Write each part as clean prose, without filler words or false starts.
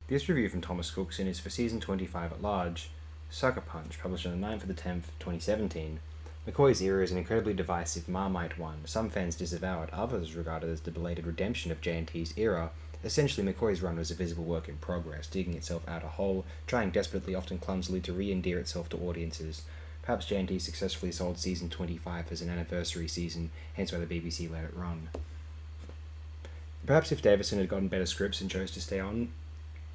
This review from Thomas Cookson is for Season 25 at large, Sucker Punch, published on the 9th of the 10th, 2017. McCoy's era is an incredibly divisive Marmite one. Some fans disavow it, others regard it as the belated redemption of J&T's era. Essentially, McCoy's run was a visible work in progress, digging itself out a hole, trying desperately, often clumsily, to re-endear itself to audiences. Perhaps J&T successfully sold Season 25 as an anniversary season, hence why the BBC let it run. Perhaps if Davison had gotten better scripts and chose to stay on,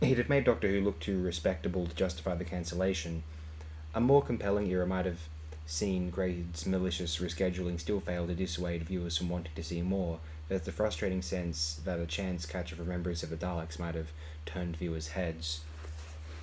he'd have made Doctor Who look too respectable to justify the cancellation. A more compelling era might have seen Grade's malicious rescheduling still fail to dissuade viewers from wanting to see more. There's the frustrating sense that a chance catch of remembrance of the Daleks might have turned viewers' heads.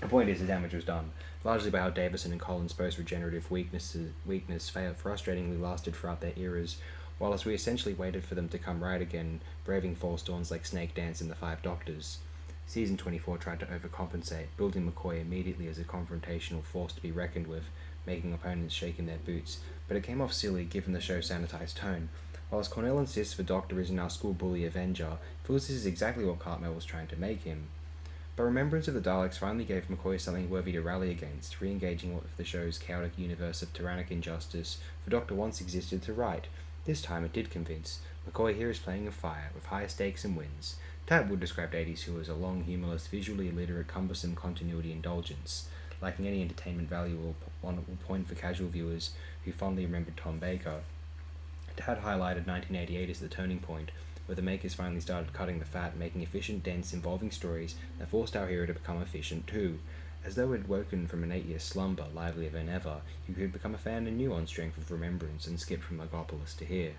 The point is, the damage was done, largely by how Davison and Collins' post-regenerative weakness frustratingly lasted throughout their eras, whilst we essentially waited for them to come right again, braving false dawns like Snake Dance and the Five Doctors. Season 24 tried to overcompensate, building McCoy immediately as a confrontational force to be reckoned with, making opponents shake in their boots, but it came off silly given the show's sanitized tone. Whilst Cornell insists the Doctor isn't our school bully Avenger, feels this is exactly what Cartmel was trying to make him. But Remembrance of the Daleks finally gave McCoy something worthy to rally against, re-engaging with the show's chaotic universe of tyrannic injustice the Doctor once existed to right. This time it did convince. McCoy here is playing with fire, with higher stakes and wins. Tab Wood described 80s Who as a long, humorless, visually illiterate, cumbersome continuity indulgence. Lacking any entertainment value or point for casual viewers who fondly remembered Tom Baker. Tad highlighted 1988 as the turning point, where the makers finally started cutting the fat, making efficient, dense, involving stories that forced our hero to become efficient too. As though it had woken from an 8-year slumber, livelier than ever, you could become a fan anew on strength of Remembrance and skip from Logopolis to here.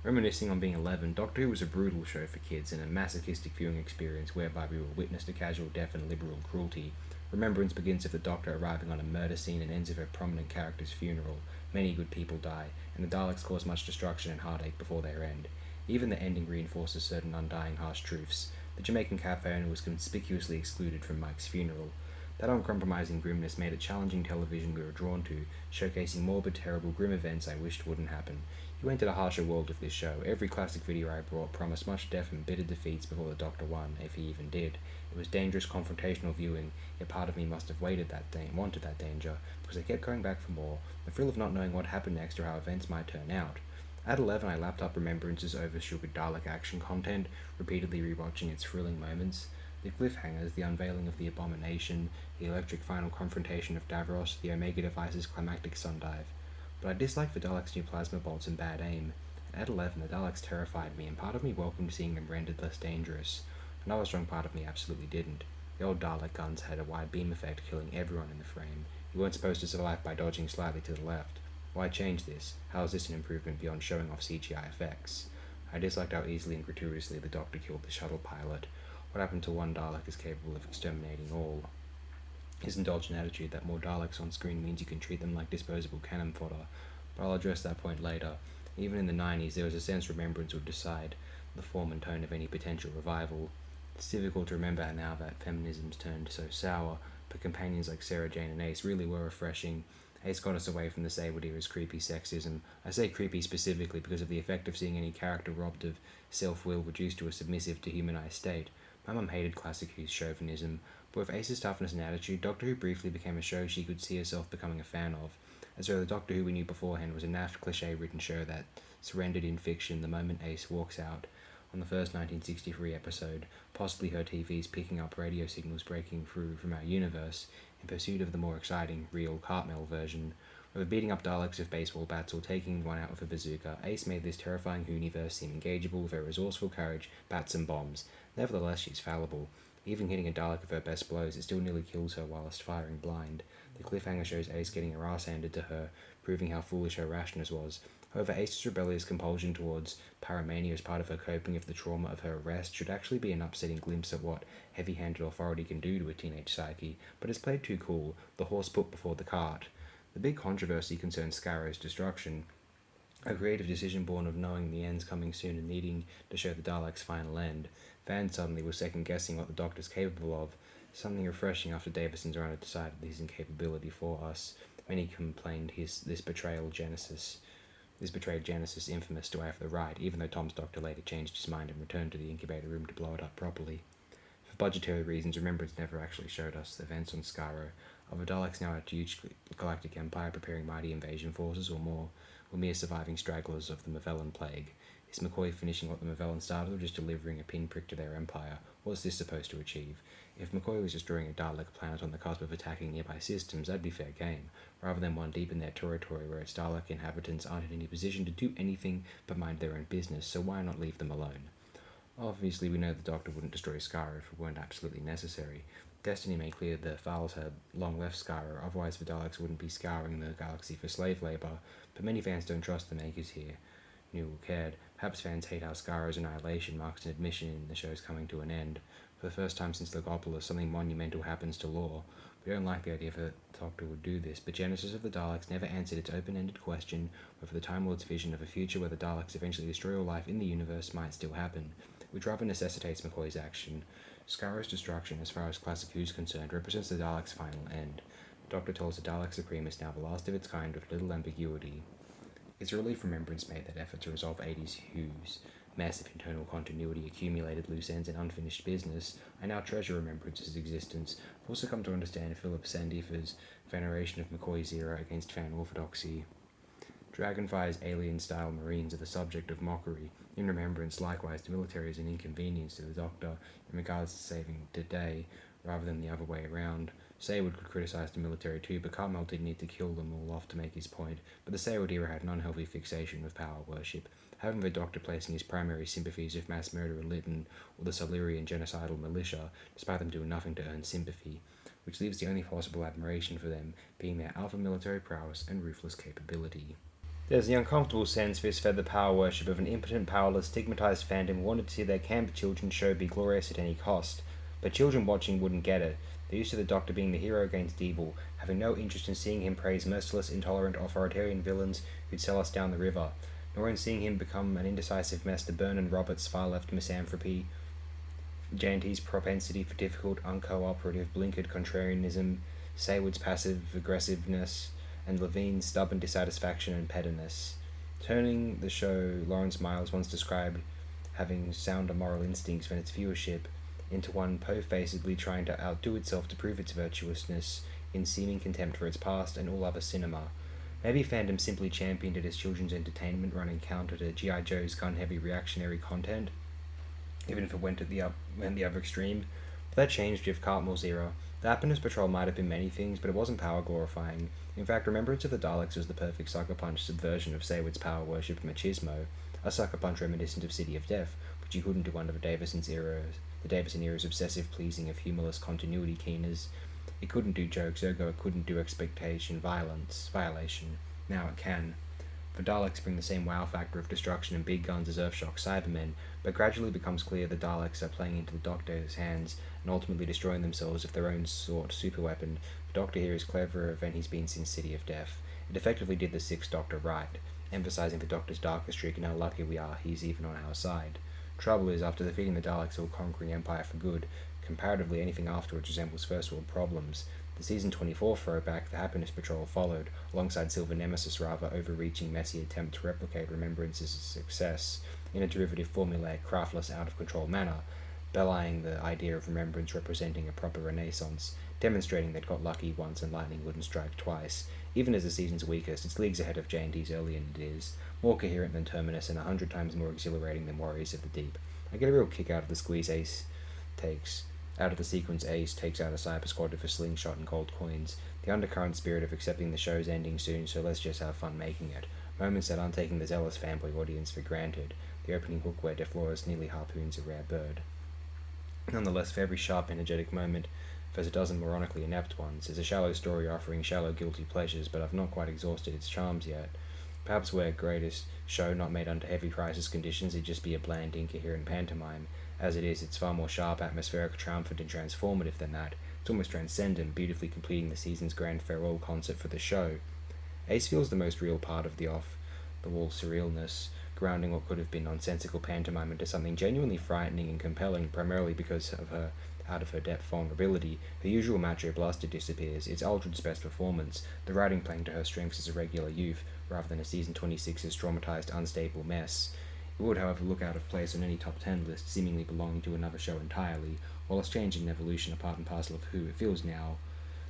Reminiscing on being 11, Doctor Who was a brutal show for kids and a masochistic viewing experience whereby we were witness to casual death and liberal cruelty. Remembrance begins with the Doctor arriving on a murder scene and ends with a prominent character's funeral. Many good people die, and the Daleks cause much destruction and heartache before their end. Even the ending reinforces certain undying harsh truths. The Jamaican cafe owner was conspicuously excluded from Mike's funeral. That uncompromising grimness made it challenging television we were drawn to, showcasing morbid, terrible, grim events I wished wouldn't happen. You entered a harsher world with this show. Every classic video I brought promised much death and bitter defeats before the Doctor won, if he even did. It was dangerous, confrontational viewing, yet part of me must have wanted that danger, because I kept going back for more, the thrill of not knowing what happened next or how events might turn out. At 11, I lapped up Remembrance's over-sugared Dalek action content, repeatedly rewatching its thrilling moments. The cliffhangers, the unveiling of the abomination, the electric final confrontation of Davros, the Omega device's climactic sundive. But I disliked the Daleks' new plasma bolts and bad aim. At 11, the Daleks terrified me, and part of me welcomed seeing them rendered less dangerous. Another strong part of me absolutely didn't. The old Dalek guns had a wide beam effect, killing everyone in the frame. You weren't supposed to survive by dodging slightly to the left. Why change this? How is this an improvement beyond showing off CGI effects? I disliked how easily and gratuitously the Doctor killed the shuttle pilot. What happened to one Dalek is capable of exterminating all. His indulgent attitude that more Daleks on screen means you can treat them like disposable cannon fodder, but I'll address that point later. Even in the 90s, there was a sense Remembrance would decide the form and tone of any potential revival. It's difficult to remember now that feminism's turned so sour, but companions like Sarah Jane and Ace really were refreshing. Ace got us away from the Sable era's creepy sexism. I say creepy specifically because of the effect of seeing any character robbed of self-will reduced to a submissive, dehumanized state. My mum hated classic Who's chauvinism, but with Ace's toughness and attitude, Doctor Who briefly became a show she could see herself becoming a fan of, as though the Doctor Who we knew beforehand was a naff, cliche-ridden show that surrendered in fiction the moment Ace walks out on the first 1963 episode, possibly her TV's picking up radio signals breaking through from our universe, in pursuit of the more exciting, real Cartmel version. Whether beating up Daleks with baseball bats or taking one out with a bazooka, Ace made this terrifying Who-universe seem engageable with her resourceful courage, bats and bombs. Nevertheless, she's fallible. Even hitting a Dalek with her best blows, it still nearly kills her whilst firing blind. The cliffhanger shows Ace getting her ass handed to her, proving how foolish her rashness was. However, Ace's rebellious compulsion towards paramania as part of her coping with the trauma of her arrest should actually be an upsetting glimpse at what heavy-handed authority can do to a teenage psyche, but it's played too cool, the horse put before the cart. The big controversy concerns Scarrow's destruction, a creative decision born of knowing the end's coming soon and needing to show the Daleks' final end. Fans suddenly were second-guessing what the Doctor's capable of, something refreshing after Davison's run had decided his incapability for us. Many complained this betrayed Genesis infamous to Way for the Right, even though Tom's Doctor later changed his mind and returned to the incubator room to blow it up properly. For budgetary reasons, Remembrance never actually showed us the events on Skaro. Are the Daleks now a huge galactic empire preparing mighty invasion forces, or more, or mere surviving stragglers of the Mavellan plague? Is McCoy finishing what the Mavellan started, or just delivering a pinprick to their empire? What's this supposed to achieve? If McCoy was destroying a Dalek planet on the cusp of attacking nearby systems, that'd be fair game, rather than one deep in their territory where its Dalek inhabitants aren't in any position to do anything but mind their own business, so why not leave them alone? Obviously, we know the Doctor wouldn't destroy Skaro if it weren't absolutely necessary. Destiny made clear the Thals had long left Skaro, otherwise the Daleks wouldn't be scouring the galaxy for slave labour, but many fans don't trust the makers here. Newell cared. Perhaps fans hate how Skaro's annihilation marks an admission in the show's coming to an end. For the first time since Logopolis, something monumental happens to lore. We don't like the idea that the Doctor would do this, but Genesis of the Daleks never answered its open-ended question whether the Time Lord's vision of a future where the Daleks eventually destroy all life in the universe might still happen, which rather necessitates McCoy's action. Skaro's destruction, as far as Classic Who's concerned, represents the Daleks' final end. The Doctor tells the Dalek Supreme is now the last of its kind with little ambiguity. Its relief Remembrance made that effort to resolve 80s Who's massive internal continuity, accumulated loose ends, and unfinished business. I now treasure Remembrance's existence. I've also come to understand Philip Sandifer's veneration of McCoy's era against fan orthodoxy. Dragonfly's alien-style marines are the subject of mockery. In Remembrance, likewise, the military is an inconvenience to the Doctor in regards to saving the day, rather than the other way around. Saywood could criticise the military too, but Cartmel didn't need to kill them all off to make his point, but the Saywood era had an unhealthy fixation with power worship, having the Doctor placing his primary sympathies with mass murder in Lytton or the Silurian genocidal militia, despite them doing nothing to earn sympathy, which leaves the only possible admiration for them being their alpha military prowess and ruthless capability. There's the uncomfortable sense this fed the power worship of an impotent, powerless, stigmatised fandom who wanted to see their camp children's show be glorious at any cost. But children watching wouldn't get it. They're used to the Doctor being the hero against evil, having no interest in seeing him praise merciless, intolerant, authoritarian villains who'd sell us down the river, nor in seeing him become an indecisive mess to Burnham Roberts' far-left misanthropy, Janty's propensity for difficult, uncooperative, blinkered contrarianism, Saywood's passive aggressiveness, and Levine's stubborn dissatisfaction and pettiness. Turning the show Lawrence Miles once described having sounder moral instincts than its viewership into one po-facedly trying to outdo itself to prove its virtuousness in seeming contempt for its past and all other cinema. Maybe fandom simply championed it as children's entertainment running counter to G.I. Joe's gun-heavy reactionary content, even if it went the other extreme. But that changed with Cartmel's era. The Happiness Patrol might have been many things, but it wasn't power-glorifying. In fact, Remembrance of the Daleks was the perfect sucker punch subversion of Saywood's power worship machismo, a sucker punch reminiscent of City of Death, which you couldn't do under the Davison era's obsessive pleasing of humorless continuity keeners. It couldn't do jokes, ergo it couldn't do expectation violation. Now it can. The Daleks bring the same wow factor of destruction and big guns as Earthshock Cybermen, but gradually becomes clear the Daleks are playing into the Doctor's hands and ultimately destroying themselves with their own sort superweapon. The Doctor here is cleverer than he's been since City of Death. It effectively did the Sixth Doctor right, emphasising the Doctor's darker streak and how lucky we are he's even on our side. Trouble is, after defeating the Daleks or conquering Empire for good, comparatively anything afterwards resembles First World problems. The season 24 throwback, The Happiness Patrol, followed, alongside Silver Nemesis' rather overreaching, messy attempt to replicate Remembrance's success in a derivative, formulaic, craftless, out-of-control manner, belying the idea of Remembrance representing a proper renaissance, demonstrating they'd got lucky once and lightning wouldn't strike twice. Even as the season's weakest, it's leagues ahead of J&T's early, and it is more coherent than Terminus and 100 times more exhilarating than Warriors of the Deep. I get a real kick out of the sequence Ace takes out a cyber squad with a slingshot and gold coins, the undercurrent spirit of accepting the show's ending soon, so let's just have fun making it, moments that aren't taking the zealous fanboy audience for granted, the opening hook where DeFlores nearly harpoons a rare bird. Nonetheless, for every sharp, energetic moment, there's a dozen moronically inept ones. It's a shallow story offering shallow, guilty pleasures, but I've not quite exhausted its charms yet. Perhaps we're greatest show not made under heavy crisis conditions, it'd just be a bland, incoherent pantomime. As it is, it's far more sharp, atmospheric, triumphant, and transformative than that. It's almost transcendent, beautifully completing the season's grand farewell concert for the show. Ace feels the most real part of the off-the-wall surrealness, grounding what could have been nonsensical pantomime into something genuinely frightening and compelling, primarily because of her out-of-her-depth vulnerability. Her usual macho bluster disappears, it's Aldred's best performance, the writing playing to her strengths as a regular youth, rather than a season 26's traumatized, unstable mess. It would, however, look out of place on any top 10 list, seemingly belonging to another show entirely. While its change and evolution are part and parcel of who it feels now,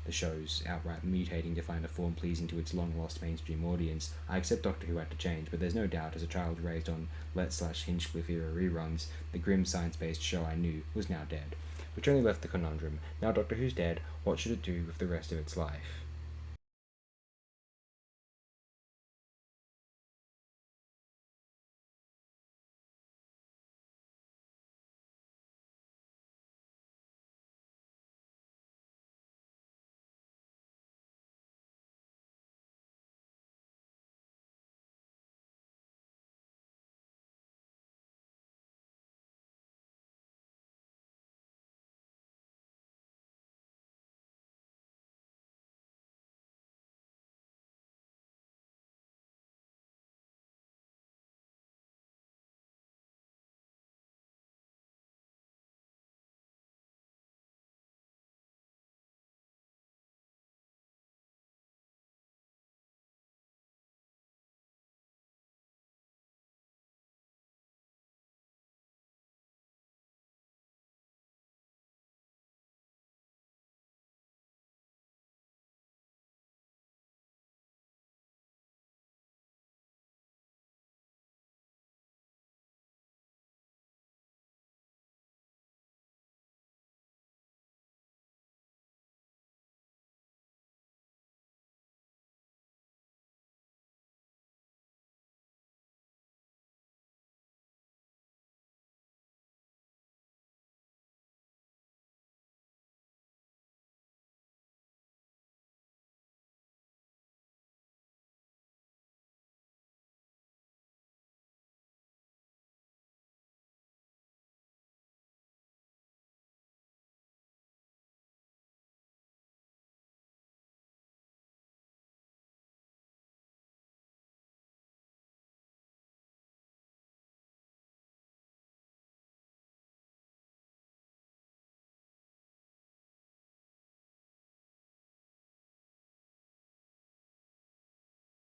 the show's outright mutating to find a form pleasing to its long-lost mainstream audience, I accept Doctor Who had to change, but there's no doubt, as a child raised on Let/Hinchcliffe era reruns, the grim science-based show I knew was now dead. Which only left the conundrum: now Doctor Who's dead, what should it do with the rest of its life?